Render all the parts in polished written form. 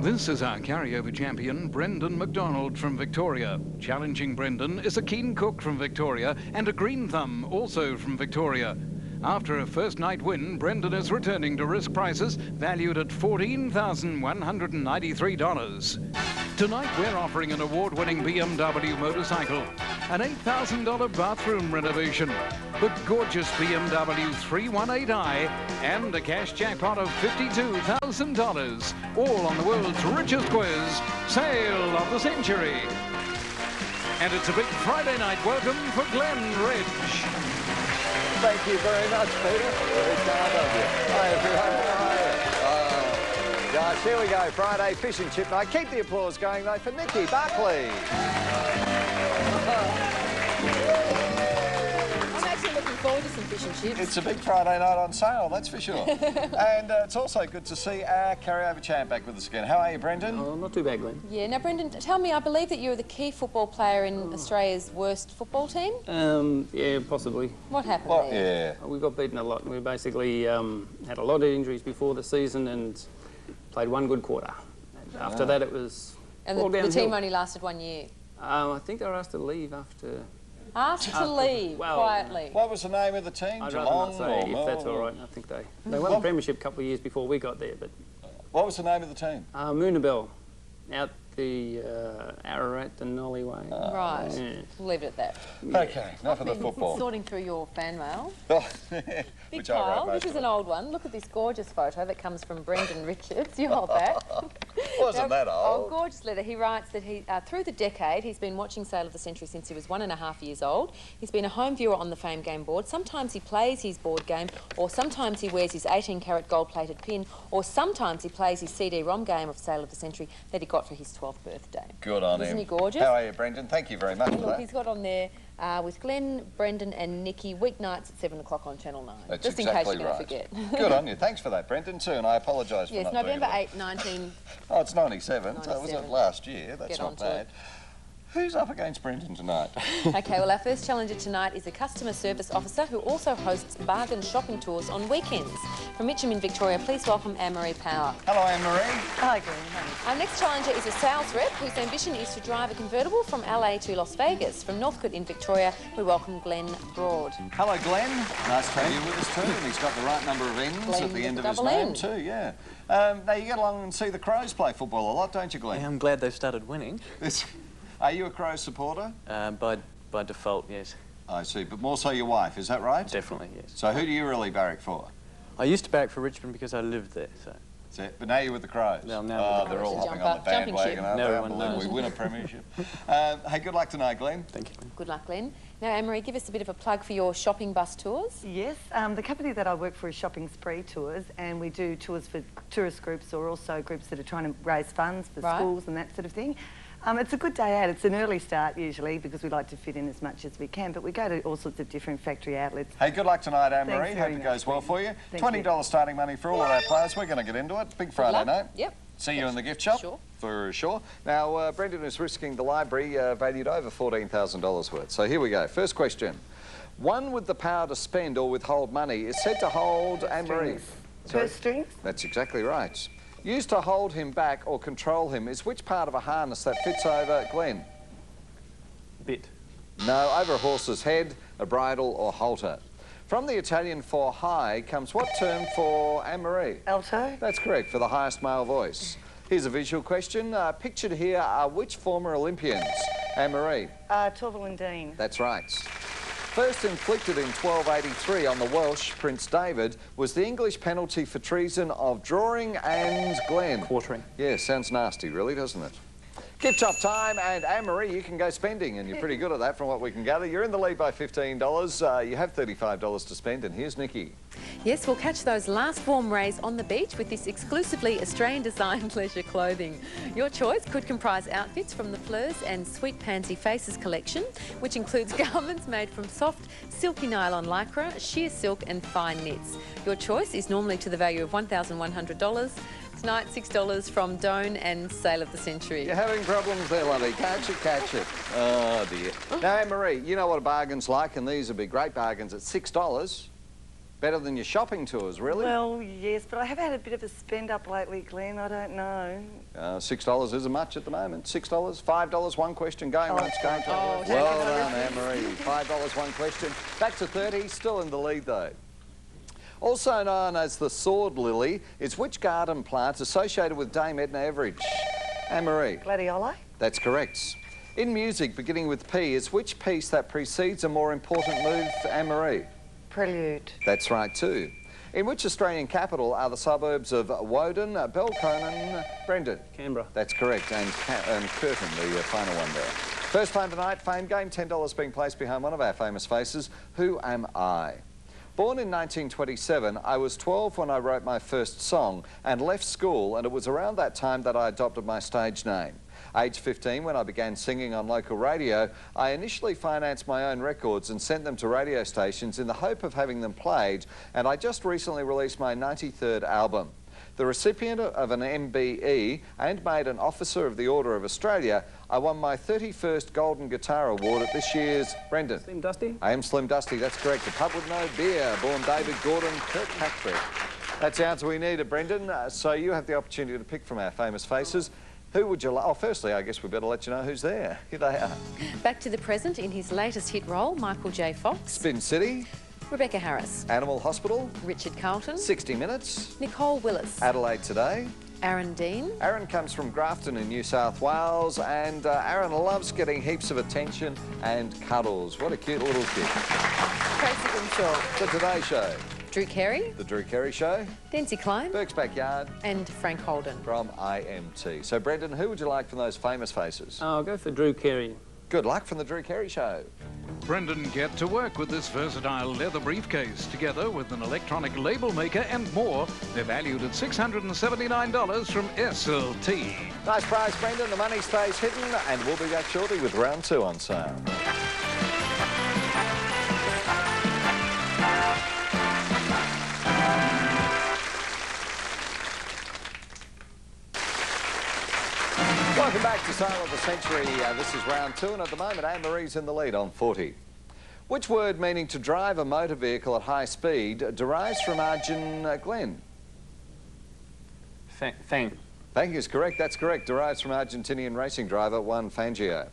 This is our carryover champion, Brendan McDonald from Victoria. Challenging Brendan is a keen cook from Victoria and a green thumb, also from Victoria. After a first night win, Brendan is returning to risk prices valued at $14,193. Tonight we're offering an award-winning BMW motorcycle, an $8,000 bathroom renovation, the gorgeous BMW 318i, and a cash jackpot of $52,000. All on the world's richest quiz, Sale of the Century. And it's a big Friday night welcome for Glen Ridge. Thank you very much, Peter. Very kind of you. Hi, everyone. How are you? Gosh, here we go. Friday fish and chip night. Keep the applause going, though, for Nikki Buckley. I'm actually looking forward to some fish and chips. It's a big Friday night on sale, that's for sure. And it's also good to see our carryover champ back with us again. How are you, Brendan? Oh, not too bad, Glenn. Yeah, now, Brendan, tell me, I believe that you're the key football player in Australia's worst football team? Yeah, possibly. What happened there? Yeah. We got beaten a lot. We basically had a lot of injuries before the season and played one good quarter. And after that, it was And all the team downhill. only lasted 1 year. I think they were asked to leave after... Asked to leave, well, quietly. What was the name of the team? I'd rather not say, if that's all right. I think they won the premiership a couple of years before we got there, but... What was the name of the team? Moonabel, out the Ararat and Nolly way. Right, Yeah. we'll leave it at that. Okay, enough of the football. Sorting through your fan mail. Big Which I wrote pile, most this is of an it. old one. Look at this gorgeous photo that comes from Brendan Richards. You hold that. Wasn't that Oh, old? gorgeous letter. He writes that he, through the decade, he's been watching Sale of the Century since he was 1.5 years old. He's been a home viewer on the Fame Game board. Sometimes he plays his board game, or sometimes he wears his 18-carat gold-plated pin, or sometimes he plays his CD-ROM game of Sale of the Century that he got for his 12th birthday. Good on him. Isn't he gorgeous? How are you, Brendan? Thank you very much for Look, that. he's got on there with Glenn, Brendan and Nikki, weeknights at 7 o'clock on Channel 9. That's just in exactly case you're right. going to forget. Good on you. Thanks for that, Brendan, too, and I apologise for Yes, not November doing it. 8, 19... Oh, it's 97, so it was 97. last year. That's Get not onto bad. it. Who's up against Brendan tonight? OK, well, our first challenger tonight is a customer service officer who also hosts bargain shopping tours on weekends. From Mitcham in Victoria, please welcome Anne-Marie Power. Hello, Anne-Marie. Hi, Glenn. Our next challenger is a sales rep whose ambition is to drive a convertible from LA to Las Vegas. From Northcote in Victoria, we welcome Glenn Broad. Hello, Glenn. Nice to have you with us too. And he's got the right number of N's Glenn at the end with of his double name N. too, yeah. Now, you get along and see the Crows play football a lot, don't you, Glenn? Yeah, I'm glad they've started winning. Are you a Crows supporter? By default, yes. I see, but more so your wife, is that right? Definitely, yes. So who do you really barrack for? I used to barrack for Richmond because I lived there, so... That's it. But now you're with the Crows. No, I'm now oh, with the they're all Crows. hopping on the Jumping bandwagon, ship. aren't they? Everyone Unbelievable. knows. We win a premiership. Hey, good luck tonight, Glenn. Thank you. Good luck, Glenn. Now, Anne-Marie, give us a bit of a plug for your shopping bus tours. Yes, the company that I work for is Shopping Spree Tours, and we do tours for tourist groups or also groups that are trying to raise funds for schools and that sort of thing. It's a good day out. It's an early start usually because we like to fit in as much as we can, but we go to all sorts of different factory outlets. Hey, good luck tonight, Anne-Marie. Thanks Hope very it much, goes well for you. Thank $20 starting money for all of our players. We're going to get into it. Big Friday night. Yep. See you in the gift shop. Sure. For sure. Now, Brendan is risking the library valued over $14,000 worth. So here we go. First question. One with the power to spend or withhold money is said to hold Anne-Marie. Purse strings? That's exactly right. Used to hold him back or control him is which part of a harness that fits over Glenn? Bit. No, over a horse's head, a bridle or halter. From the Italian for high comes what term for Anne-Marie? Alto? That's correct, for the highest male voice. Here's a visual question. Pictured here are which former Olympians? Anne-Marie? Torval and Dean. That's right. First inflicted in 1283 on the Welsh Prince David was the English penalty for treason of drawing and Glenn. Quartering. Yeah, sounds nasty, really, doesn't it? Gift shop time, and Anne-Marie, you can go spending, and you're pretty good at that from what we can gather. You're in the lead by $15. You have $35 to spend, and here's Nikki. Yes, we'll catch those last warm rays on the beach with this exclusively Australian-designed leisure clothing. Your choice could comprise outfits from the Fleurs and Sweet Pansy Faces collection, which includes garments made from soft, silky nylon lycra, sheer silk and fine knits. Your choice is normally to the value of $1,100. Tonight, $6 from Doan and Sale of the Century. You're having problems there, lovey. Catch it, catch it. Oh, dear. Now, Anne-Marie, you know what a bargain's like, and these would be great bargains at $6. Better than your shopping tours, really? Well, yes, but I have had a bit of a spend up lately, Glenn. I don't know. $6 isn't much at the moment. $6, $5, one question going once, going twice. Oh, Well done, Anne-Marie. $5, one question. Back to 30, still in the lead though. Also known as the sword lily is which garden plant associated with Dame Edna Everage? Anne-Marie. Gladioli? That's correct. In music, beginning with P, is which piece that precedes a more important move, Anne-Marie? Prelude. That's right too. In which Australian capital are the suburbs of Woden, Belconnen, Brendan? Canberra. That's correct, and Curtin, the final one there. First time tonight, Fame Game, $10 being placed behind one of our famous faces. Who am I? Born in 1927, I was 12 when I wrote my first song and left school, and it was around that time that I adopted my stage name. Age 15, when I began singing on local radio, I initially financed my own records and sent them to radio stations in the hope of having them played, and I just recently released my 93rd album. The recipient of an MBE and made an Officer of the Order of Australia, I won my 31st Golden Guitar Award at this year's... Brendan? Slim Dusty? I am Slim Dusty, that's correct. A pub with no beer, born David Gordon Kirkpatrick. That's the answer we needed, Brendan. So you have the opportunity to pick from our famous faces. Who would you like? Oh, firstly, I guess we better let you know who's there. Here they are. Back to the present in his latest hit role, Michael J. Fox. Spin City. Rebecca Harris. Animal Hospital. Richard Carlton. 60 Minutes. Nicole Willis. Adelaide Today. Aaron Dean. Aaron comes from Grafton in New South Wales, and Aaron loves getting heaps of attention and cuddles. What a cute little kid. Tracy Grimshaw. The Today Show. Drew Carey. The Drew Carey Show. Dancy Klein. Burke's Backyard. And Frank Holden. From IMT. So, Brendan, who would you like from those famous faces? I'll go for Drew Carey. Good luck from the Drew Carey Show. Brendan, get to work with this versatile leather briefcase, together with an electronic label maker and more. They're valued at $679 from SLT. Nice prize, Brendan. The money stays hidden, and we'll be back shortly with round 2 on sale. Welcome back to Sale of the Century. This is round 2, and at the moment, Anne-Marie's in the lead on 40. Which word meaning to drive a motor vehicle at high speed derives from Glenn? Fang. Fang is correct. That's correct. Derives from Argentinian racing driver Juan Fangio.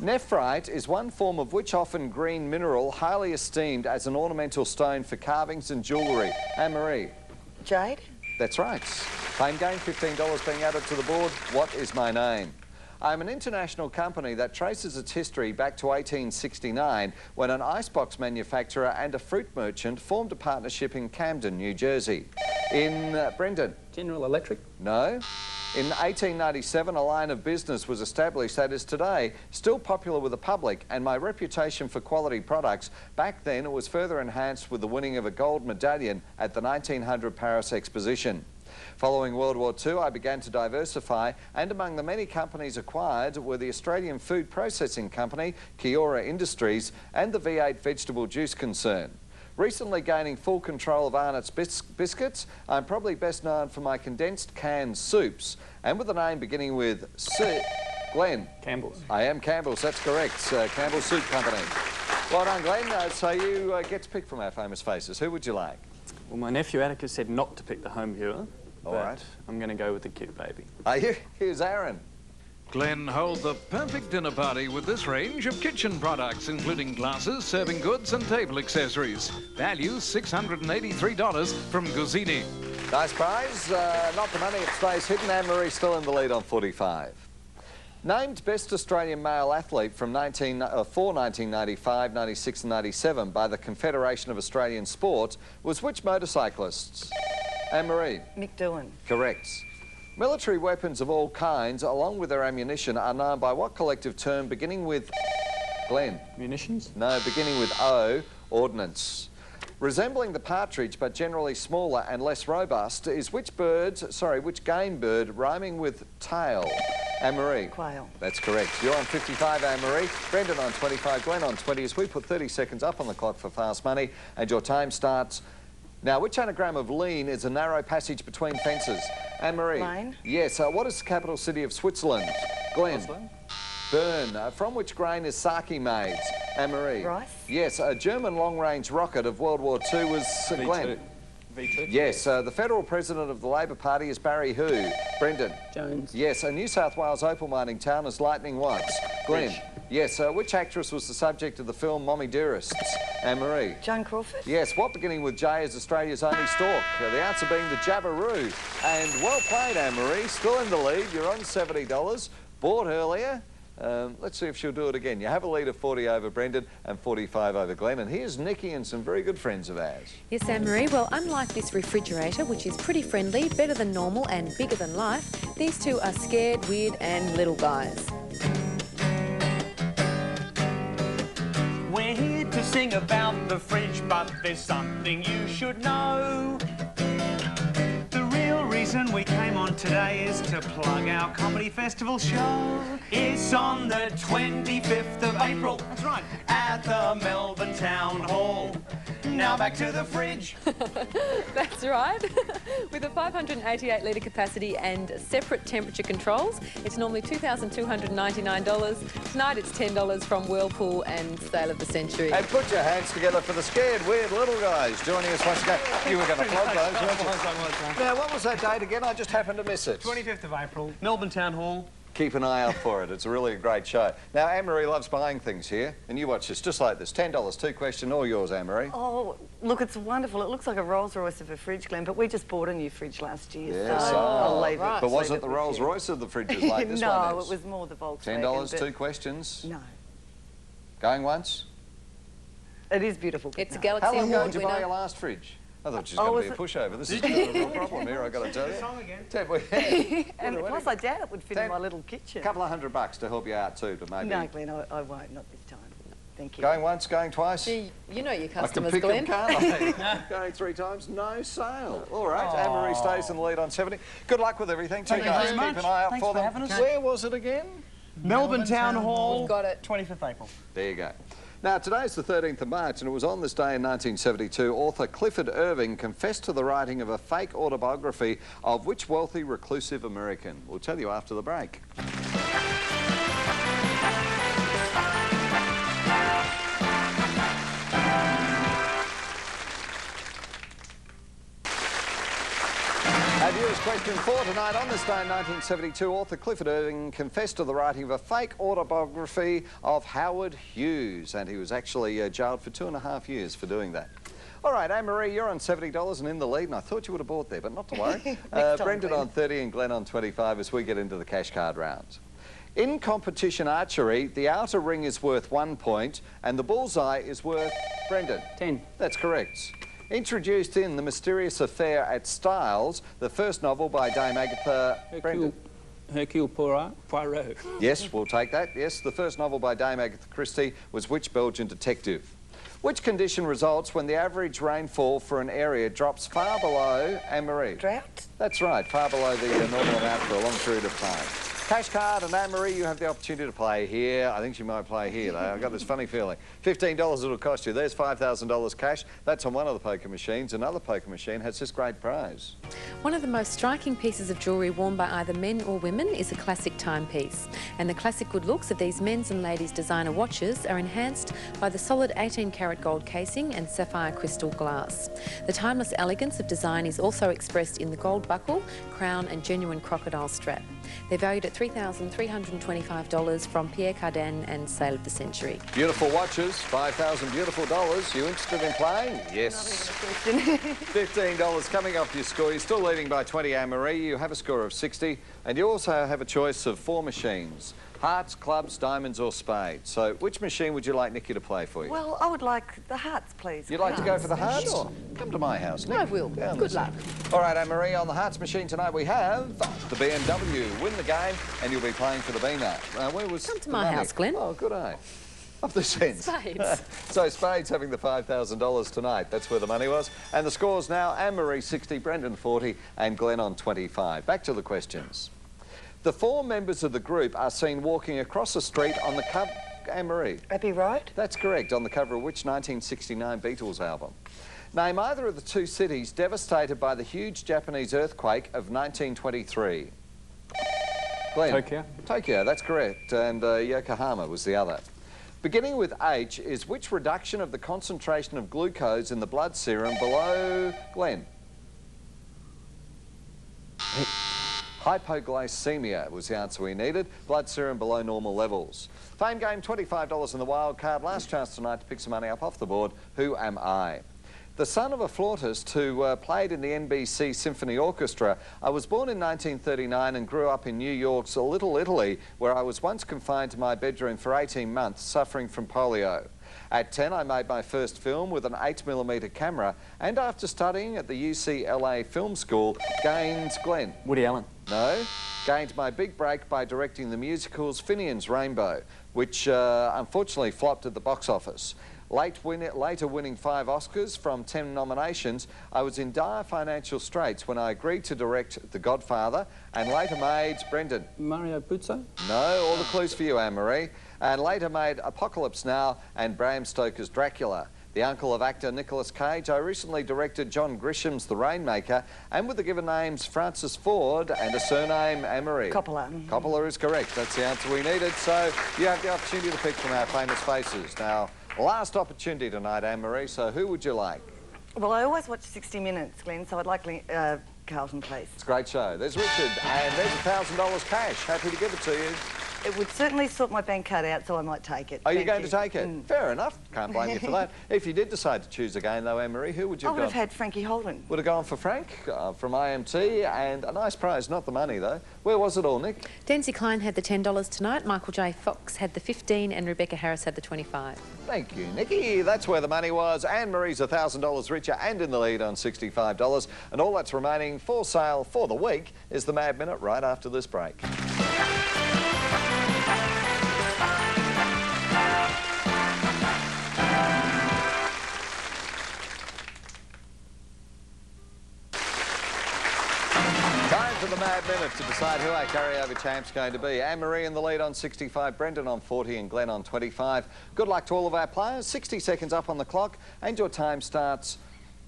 Nephrite is one form of which often green mineral highly esteemed as an ornamental stone for carvings and jewellery? Anne-Marie. Jade? That's right. Fame Game, $15 being added to the board. What is my name? I'm an international company that traces its history back to 1869 when an icebox manufacturer and a fruit merchant formed a partnership in Camden, New Jersey. In Brendan? General Electric? No. In 1897, a line of business was established that is today still popular with the public, and my reputation for quality products back then was further enhanced with the winning of a gold medallion at the 1900 Paris Exposition. Following World War II, I began to diversify, and among the many companies acquired were the Australian food processing company, Kiora Industries, and the V8 vegetable juice concern. Recently gaining full control of Arnott's biscuits, I'm probably best known for my condensed canned soups, and with a name beginning with C. Glenn. Campbell's. I am Campbell's, that's correct. Campbell's Soup Company. Well done, Glenn. So you get to pick from our famous faces. Who would you like? Well, my nephew Atticus said not to pick the home viewer. All right. I'm going to go with the cute baby. Are you? Here's Aaron. Glenn, hold the perfect dinner party with this range of kitchen products, including glasses, serving goods and table accessories. Value $683 from Guzzini. Nice prize. Not the money, it stays hidden. Anne-Marie still in the lead on 45. Named Best Australian Male Athlete for 1995, 96 and 97 by the Confederation of Australian Sport was which motorcyclists? Anne-Marie. Mick Doohan. Correct. Military weapons of all kinds, along with their ammunition, are known by what collective term beginning with Glenn? Munitions? No, beginning with O, ordnance. Resembling the partridge but generally smaller and less robust is which game bird rhyming with tail? Anne-Marie. Quail. That's correct. You're on 55, Anne-Marie. Brendan on 25, Glenn on 20 as we put 30 seconds up on the clock for fast money, and your time starts now. Which anagram of lean is a narrow passage between fences? Anne-Marie. Lane. Yes. What is the capital city of Switzerland? Glenn. Oslo. Bern. From which grain is sake made? Anne-Marie. Rice? Yes, a German long-range rocket of World War II was Glenn. V2? Yes, the federal president of the Labor Party is Barry who? Brendan. Jones. Yes, a New South Wales opal mining town is Lightning what? Glenn. Rich. Yes, which actress was the subject of the film Mommy Dearests? Anne-Marie. Joan Crawford? Yes, what beginning with J is Australia's only stork? The answer being the Jabberoo. And well played, Anne-Marie. Still in the lead. You're on $70. Bought earlier. Let's see if she'll do it again. You have a lead of 40 over Brendan and 45 over Glenn. And here's Nikki and some very good friends of ours. Yes, Anne-Marie. Well, unlike this refrigerator, which is pretty friendly, better than normal and bigger than life, these two are scared, weird and little guys. We're here to sing about the fridge, but there's something you should know. The real reason we came on today is to plug our comedy festival show. It's on the 25th of April. That's right. At the Melbourne Town Hall. Now back to the fridge. That's right. With a 588-litre capacity and separate temperature controls, it's normally $2,299. Tonight it's $10 from Whirlpool and Sale of the Century. And put your hands together for the scared, weird little guys joining us once again. You were going to flog those, weren't you? Now, what was that date again? I just happened to miss it. 25th of April, Melbourne Town Hall. Keep an eye out for it. It's a really great show. Now, Anne-Marie loves buying things here, and you watch this just like this. $10, two question, all yours, Anne-Marie. Oh, look, it's wonderful. It looks like a Rolls Royce of a fridge, Glenn, but we just bought a new fridge last year. Yes, so I'll leave right. it. But was leave it the with Rolls you. Royce of the fridges like this one No, is? it was more the Volkswagen. $10, but two questions. No. Going once? It is beautiful. It's a no. Galaxy How long ago Award did you buy winner. your last fridge? I thought she was Oh, going to be a was pushover. This is a real problem here, I've got to tell you. Song again. And plus, I doubt it would fit in my little kitchen. A couple of $100 to help you out too, but maybe. No, Glenn, I won't. Not this time. Thank you. Going once, going twice. Gee, you know your I can customers, pick Glenn. them, can't I? Going three times, no sale. All right, Anne-Marie stays in the lead on 70. Good luck with everything. Thank you guys, very keep much. an eye out Thanks for for them. having us. Where was it again? Melbourne Town Hall. Got it. 25th April. There you go. Now, today's the 13th of March, and it was on this day in 1972, author Clifford Irving confessed to the writing of a fake autobiography of which wealthy, reclusive American? We'll tell you after the break. Our viewers' question for tonight. On this day in 1972, author Clifford Irving confessed to the writing of a fake autobiography of Howard Hughes, and he was actually jailed for 2.5 years for doing that. All right, Anne-Marie, you're on $70 and in the lead, and I thought you would have bought there, but not to worry. Time, Brendan Glenn. on 30 and Glenn on 25 as we get into the cash card rounds. In competition archery, the outer ring is worth 1 point, and the bullseye is worth, Brendan? 10. That's correct. Introduced in The Mysterious Affair at Styles, the first novel by Dame Agatha... Brendan? Hercule Poirot. Yes, we'll take that. Yes, the first novel by Dame Agatha Christie was which Belgian detective? Which condition results when the average rainfall for an area drops far below... Anne-Marie? Drought? That's right, far below the normal amount for a long period of time. Cash card, and Anne-Marie, you have the opportunity to play here. I think she might play here, though. I've got this funny feeling. $15 it'll cost you. There's $5,000 cash. That's on one of the poker machines. Another poker machine has this great prize. One of the most striking pieces of jewellery worn by either men or women is a classic timepiece. And the classic good looks of these men's and ladies' designer watches are enhanced by the solid 18-carat gold casing and sapphire crystal glass. The timeless elegance of design is also expressed in the gold buckle, crown and genuine crocodile strap. They're valued at $3,325 from Pierre Cardin and Sale of the Century. Beautiful watches, $5,000 beautiful dollars. You interested in playing? Yes. $15 coming off your score. You're still leading by 20, Anne-Marie. You have a score of 60, and you also have a choice of 4 machines. Hearts, clubs, diamonds or spades. So which machine would you like Nikki to play for you? Well, I would like the hearts, please. You'd like to go for the hearts? Sure. Come to my house, Nick. I will. Down Good this luck. way. All right, Anne-Marie, on the hearts machine tonight we have the BMW. Win the game and you'll be playing for the Beamer. Where was Come to the my money? house, Glenn. Oh, good eye. Of the cents. Spades. So Spades having the $5,000 tonight. That's where the money was. And the scores now, Anne-Marie 60, Brendan 40 and Glenn on 25. Back to the questions. The 4 members of the group are seen walking across the street on the cover... Anne-Marie. Abbey Road? That's correct, on the cover of which 1969 Beatles album? Name either of the 2 cities devastated by the huge Japanese earthquake of 1923. Glenn. Tokyo. Tokyo, that's correct, and Yokohama was the other. beginning with H is which reduction of the concentration of glucose in the blood serum below, Glenn? Hypoglycemia was the answer we needed. Blood serum below normal levels. Fame game, $25 in the wild card. Last chance tonight to pick some money up off the board. Who am I? The son of a flautist who played in the NBC Symphony Orchestra, I was born in 1939 and grew up in New York's Little Italy, where I was once confined to my bedroom for 18 months, suffering from polio. At 10, I made my first film with an 8mm camera, and after studying at the UCLA Film School, gained, Glenn? Woody Allen. No. Gained my big break by directing the musicals Finian's Rainbow, which unfortunately flopped at the box office. Later winning 5 Oscars from 10 nominations, I was in dire financial straits when I agreed to direct The Godfather and later made, Brendan? Mario Puzo? No, all the clues for you, Anne-Marie. And later made Apocalypse Now and Bram Stoker's Dracula. The uncle of actor Nicolas Cage, I recently directed John Grisham's The Rainmaker, and with the given names Francis Ford and a surname, Anne-Marie. Coppola. Coppola is correct. That's the answer we needed. So you have the opportunity to pick from our famous faces. Now, last opportunity tonight, Anne-Marie, so who would you like? Well, I always watch 60 Minutes, Glenn, so I'd like Carlton, please. It's a great show. There's Richard, and there's $1,000 cash. Happy to give it to you. It would certainly sort my bank card out, so I might take it. Are you Thank going to take it? Fair enough. Can't blame you for that. If you did decide to choose again, though, Anne-Marie, who would you I have would gone? have had Frankie Holden. Would have gone for Frank from IMT, and a nice prize, not the money, though. Where was it all, Nick? Dancy Klein had the $10 tonight, Michael J. Fox had the 15 and Rebecca Harris had the 25. Thank you, Nikki. That's where the money was. Anne-Marie's $1,000 richer and in the lead on $65. And all that's remaining for sale for the week is the Mad Minute right after this break. To the Mad Minute to decide who our carryover champ's going to be. Anne-Marie in the lead on 65, Brendan on 40 and Glenn on 25. Good luck to all of our players. 60 seconds up on the clock and your time starts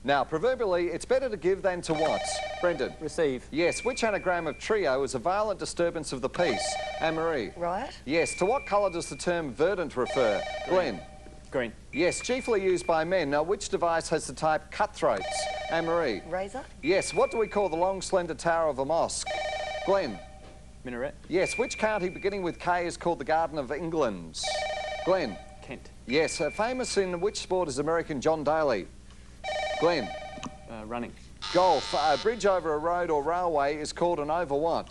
now. Proverbially, it's better to give than to what? Brendan? Receive. Yes. Which anagram of trio is a violent disturbance of the peace? Anne-Marie? Right. Yes. To what colour does the term verdant refer? Glenn? Green. Yes. Chiefly used by men. Now, which device has the type cutthroats? Anne-Marie? Razor. Yes. What do we call the long, slender tower of a mosque? Glenn? Minaret. Yes. Which county beginning with K is called the Garden of England? Glenn? Kent. Yes. Famous in which sport is American John Daly? Glenn? Running. Golf. A bridge over a road or railway is called an over what?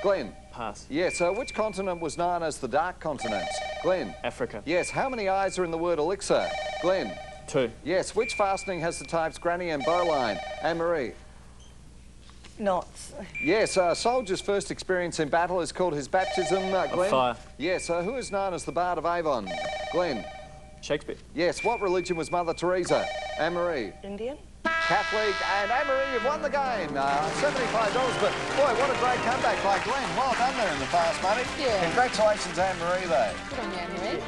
Glenn? Pass. Yes. Which continent was known as the Dark Continent? Glenn? Africa. Yes. How many eyes are in the word elixir? Glenn? 2. Yes. Which fastening has the types granny and bowline? Anne-Marie? Knots. Yes. A soldier's first experience in battle is called his baptism. Glenn? Fire. Yes. Who is known as the Bard of Avon? Glenn? Shakespeare. Yes. What religion was Mother Teresa? Anne-Marie? Indian. Catholic. And Anne-Marie, you've won the game. $75. But, boy, what a great comeback by Glenn. Well done there in the fast money. Yeah. Congratulations, Anne-Marie, though. Good on you, Anne-Marie.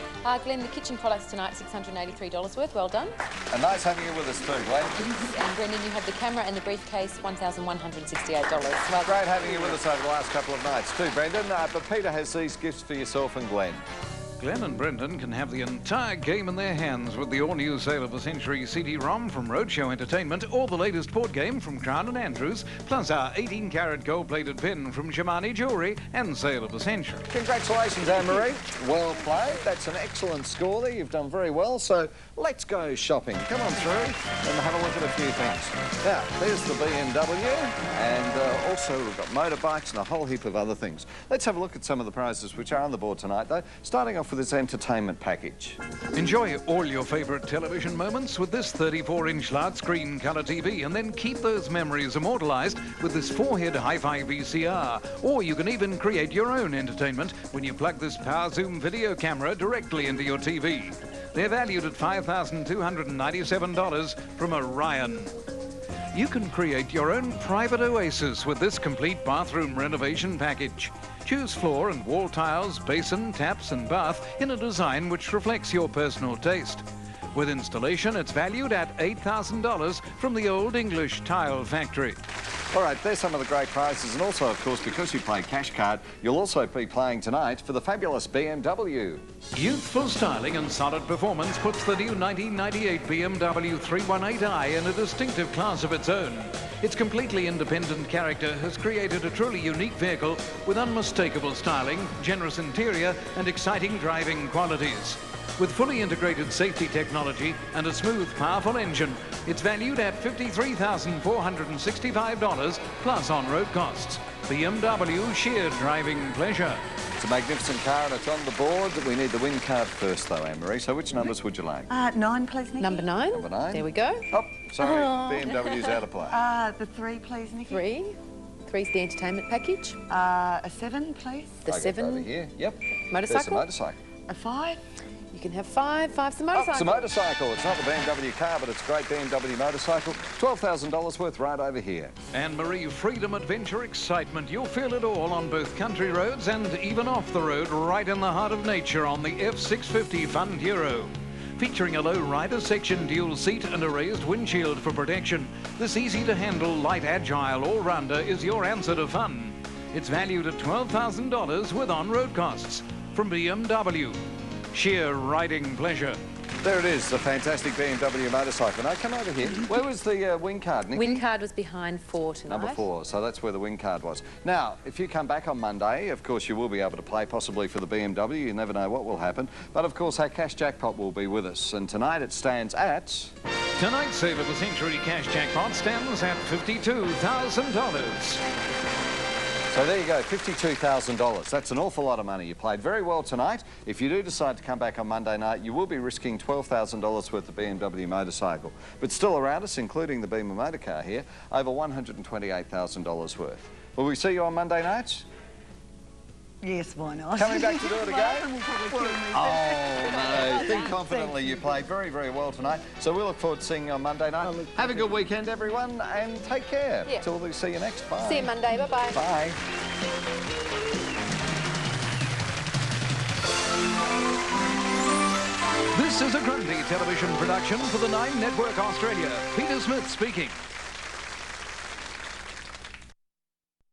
Glenn, the kitchen products tonight, $683 worth. Well done. And nice having you with us too, Glenn. And Brendan, you have the camera and the briefcase, $1,168. Well, Great having you with us over the last couple of nights too, Brendan. But Peter has these gifts for yourself and Glenn. Glenn and Brendan can have the entire game in their hands with the all-new Sale of the Century CD-ROM from Roadshow Entertainment, or the latest board game from Crown & Andrews, plus our 18-carat gold-plated pin from Shimani Jewellery and Sale of the Century. Congratulations, Anne-Marie. Well played. That's an excellent score there. You've done very well. So let's go shopping. Come on through and have a look at a few things. Now, there's the BMW, and also we've got motorbikes and a whole heap of other things. Let's have a look at some of the prizes which are on the board tonight, though, starting off with this entertainment package. Enjoy all your favourite television moments with this 34-inch large screen colour TV, and then keep those memories immortalised with this 4-head hi-fi VCR. Or you can even create your own entertainment when you plug this power zoom video camera directly into your TV. They're valued at $5,297 from Orion. You can create your own private oasis with this complete bathroom renovation package. Choose floor and wall tiles, basin, taps and bath in a design which reflects your personal taste. With installation, it's valued at $8,000 from the Old English Tile Factory. All right, there's some of the great prizes, and also, of course, because you play Cash Card, you'll also be playing tonight for the fabulous BMW. Youthful styling and solid performance puts the new 1998 BMW 318i in a distinctive class of its own. Its completely independent character has created a truly unique vehicle with unmistakable styling, generous interior, and exciting driving qualities. With fully integrated safety technology and a smooth, powerful engine, it's valued at $53,465 plus on-road costs. BMW sheer driving pleasure. It's a magnificent car and it's on the board. We need the win card first, though, Anne-Marie. So which numbers would you like? 9, please, Nikki. Number 9. Number 9. There we go. Oh, sorry, BMW's out of play. The 3, please, Nikki. 3. 3's the entertainment package. A 7, please. The Okay, 7. over here. Yep. There's the Motorcycle. motorcycle. A 5. You can have 5. 5's the Oh, motorcycle. it's a motorcycle. It's not the BMW car, but it's a great BMW motorcycle. $12,000 worth right over here. Anne-Marie, freedom, adventure, excitement. You'll feel it all on both country roads and even off the road, right in the heart of nature on the F650 Fun Hero. Featuring a low rider section, dual seat and a raised windshield for protection, this easy-to-handle, light, agile all-rounder is your answer to fun. It's valued at $12,000 with on-road costs from BMW. Sheer riding pleasure. There it is, the fantastic BMW motorcycle. Now, come over here. Where was the win card, Nikki? Win card was behind 4 tonight. Number 4, so that's where the win card was. Now, if you come back on Monday, of course, you will be able to play possibly for the BMW. You never know what will happen. But, of course, our cash jackpot will be with us. And tonight it stands at... Tonight's Save of the Century cash jackpot stands at $52,000. So there you go, $52,000. That's an awful lot of money. You played very well tonight. If you do decide to come back on Monday night, you will be risking $12,000 worth of BMW motorcycle. But still around us, including the Beamer motor car here, over $128,000 worth. Will we see you on Monday night? Yes, why not? Coming back to do it again? Will probably kill me. Oh, no. Think confidently. You played very, very well tonight. So we look forward to seeing you on Monday night. Have a good weekend, everyone, and take care. Yeah. Till we see you next. Bye. See you Monday. Bye-bye. Bye. This is a Grundy television production for the 9 Network Australia. Peter Smith speaking.